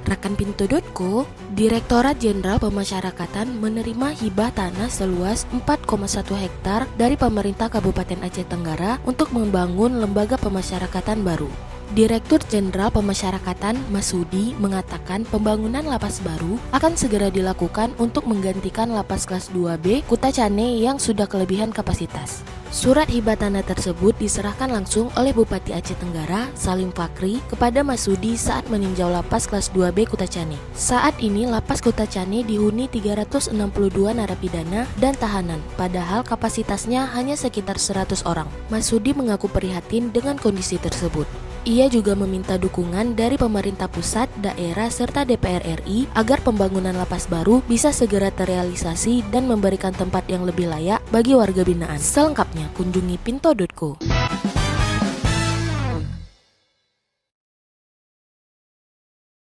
Rekan Pintu.co, Direktorat Jenderal Pemasyarakatan menerima hibah tanah seluas 4,1 hektar dari pemerintah Kabupaten Aceh Tenggara untuk membangun lembaga pemasyarakatan baru. Direktur Jenderal Pemasyarakatan Masudi mengatakan pembangunan lapas baru akan segera dilakukan untuk menggantikan lapas kelas 2B Kutacane yang sudah kelebihan kapasitas. Surat hibah tanah tersebut diserahkan langsung oleh Bupati Aceh Tenggara, Salim Fakri, kepada Masudi saat meninjau lapas kelas 2B Kutacane. Saat ini lapas Kutacane dihuni 362 narapidana dan tahanan, padahal kapasitasnya hanya sekitar 100 orang. Masudi mengaku prihatin dengan kondisi tersebut. Ia juga meminta dukungan dari pemerintah pusat, daerah, serta DPR RI agar pembangunan lapas baru bisa segera terrealisasi dan memberikan tempat yang lebih layak bagi warga binaan. Selengkapnya, kunjungi pinto.co.